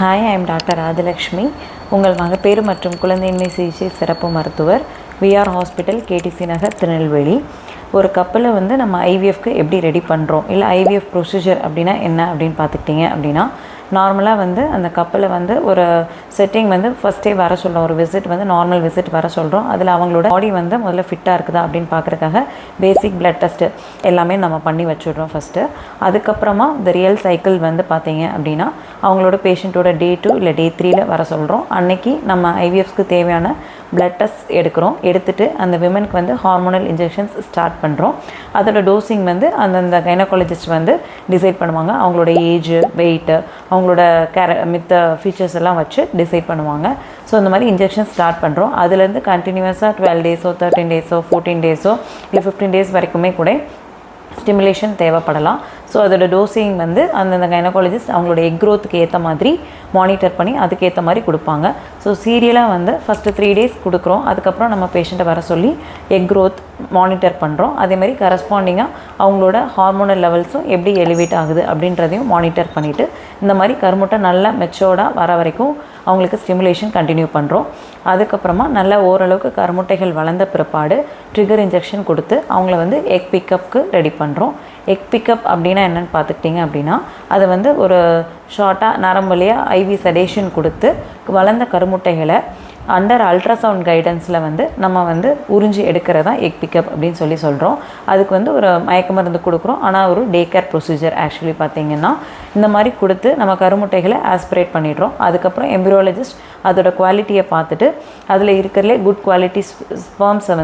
Hi, I am doctor Rajalakshmi, உங்கள் மகப்பேறு மற்றும் குழந்தையின்மை சிகிச்சை சிறப்பு மருத்துவர், விஆர் ஹாஸ்பிட்டல், கேடிசி நகர், திருநெல்வேலி. ஒரு கப்பலை நம்ம ஐவிஎஃப்க்கு எப்படி ரெடி பண்ணுறோம், இல்லை ஐவிஎஃப் ப்ரொசீஜர் அப்படின்னா என்ன அப்படின்னு பார்த்துக்கிட்டிங்க அப்படின்னா, நார்மலாக அந்த கப்பலை ஒரு செட்டிங் ஃபஸ்ட்டே வர சொல்கிறோம். ஒரு விசிட் நார்மல் விசிட் வர சொல்கிறோம். அதில் அவங்களோட பாடி முதல்ல ஃபிட்டாக இருக்குதா அப்படின்னு பார்க்குறதுக்காக பேசிக் பிளட் டெஸ்ட்டு எல்லாமே நம்ம பண்ணி வச்சுடுறோம் ஃபஸ்ட்டு. அதுக்கப்புறமா இந்த ரியல் சைக்கிள் பார்த்தீங்க அப்படின்னா அவங்களோட பேஷண்ட்டோட டே 2 இல்லை டே 3 வர சொல்கிறோம். அன்னைக்கு நம்ம ஐவிஎஃப்க்கு தேவையான பிளட் டெஸ்ட் எடுக்கிறோம். எடுத்துகிட்டு அந்த விமனுக்கு ஹார்மோனல் இன்ஜெக்ஷன்ஸ் ஸ்டார்ட் பண்ணுறோம். அதோட டோசிங் அந்தந்த கைனகாலஜிஸ்ட் டிசைட் பண்ணுவாங்க. அவங்களோட ஏஜ், வெயிட்டு, அவங்களோட மித்த ஃபீச்சர்ஸ் எல்லாம் வச்சு டிசைட் பண்ணுவாங்க. ஸோ இந்த மாதிரி இன்ஜெக்ஷன் ஸ்டார்ட் பண்ணுறோம். அதுலேருந்து கண்டினியூஸாக 12 டேஸோ 13 டேஸோ 14 டேஸோ இல்லை 15 டேஸ் வரைக்குமே கூட ஸ்டிமுலேஷன் தேவைப்படலாம். ஸோ அதோட டோசிங் அந்தந்த கைனகாலஜிஸ்ட் அவங்களோட எக் க்ரோத்துக்கு ஏற்ற மாதிரி மானிட்டர் பண்ணி அதுக்கேற்ற மாதிரி கொடுப்பாங்க. ஸோ சீரியலாக ஃபஸ்ட்டு 3 டேஸ் கொடுக்குறோம். அதுக்கப்புறம் நம்ம பேஷண்ட்டை வர சொல்லி எக் க்ரோத் மானிட்டர் பண்ணுறோம். அதேமாதிரி கரஸ்பாண்டிங்காக அவங்களோட ஹார்மோனல் லெவல்ஸும் எப்படி எலிவேட் ஆகுது அப்படின்றதையும் மானிட்டர் பண்ணிவிட்டு இந்த மாதிரி கருமுட்டை நல்லா மெச்சோர்டாக வர வரைக்கும் அவங்களுக்கு ஸ்டிமுலேஷன் கண்டினியூ பண்ணுறோம். அதுக்கப்புறமா நல்ல ஓரளவுக்கு கருமுட்டைகள் வளர்ந்த பிற்பாடு ட்ரிகர் இன்ஜெக்ஷன் கொடுத்து அவங்கள எக் பிக்கப்புக்கு ரெடி பண்ணுறோம். எக் பிக்கப் அப்படின்னா என்னென்னு பார்த்துக்கிட்டிங்க அப்படின்னா, அதை ஒரு ஷார்ட்டாக நரம்பு வழியாக ஐவி செடேஷன் கொடுத்து வளர்ந்த கருமுட்டைகளை அண்டர் அல்ட்ராசவுண்ட் கைடன்ஸில் நம்ம உறிஞ்சி எடுக்கிறதா எக் பிக்கப் அப்படின்னு சொல்கிறோம். அதுக்கு ஒரு மயக்க மருந்து கொடுக்குறோம். ஆனால் ஒரு டே கேர் ப்ரொசீஜர் ஆக்சுவலி பார்த்திங்கன்னா இந்த மாதிரி கொடுத்து நம்ம கருமுட்டைகளை ஆஸ்பிரேட் பண்ணிடுறோம். அதுக்கப்புறம் எம்பிரியாலஜிஸ்ட் அதோட குவாலிட்டியை பார்த்துட்டு அதில் இருக்கிறதுலே குட் குவாலிட்டி ஸ்பெர்ம்ஸை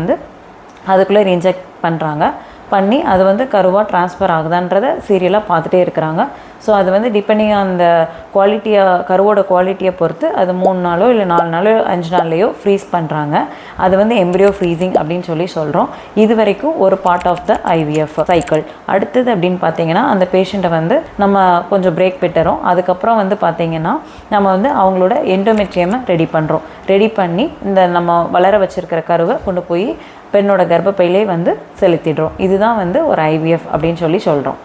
அதுக்குள்ளே இன்ஜெக்ட் பண்ணுறாங்க. பண்ணி அது கருவாக ட்ரான்ஸ்ஃபர் ஆகுதான்றதை சீரியலாக பார்த்துட்டே இருக்கிறாங்க. ஸோ அது டிபெண்டிங் அந்த குவாலிட்டியை, கருவோட குவாலிட்டியை பொறுத்து அது 3 நாளோ இல்லை 4 நாளோ 5 நாள்லையோ ஃப்ரீஸ் பண்ணுறாங்க. அது எம்ப்ரியோ ஃப்ரீசிங் அப்படின்னு சொல்கிறோம். இது வரைக்கும் ஒரு part of the IVF cycle. அடுத்தது அப்படின்னு பார்த்தீங்கன்னா அந்த பேஷண்ட்டை நம்ம கொஞ்சம் பிரேக் விட்டுறோம். அதுக்கப்புறம் பார்த்திங்கன்னா நம்ம அவங்களோட எண்டோமெட்ரியமை ரெடி பண்ணுறோம். ரெடி பண்ணி இந்த நம்ம வளர வச்சுருக்கிற கருவை கொண்டு போய் பெண்ணோட கர்ப்பப்பையிலே செலுத்திடுறோம். இதுதான் ஒரு ஐவிஎஃப் அப்படின்னு சொல்கிறோம்.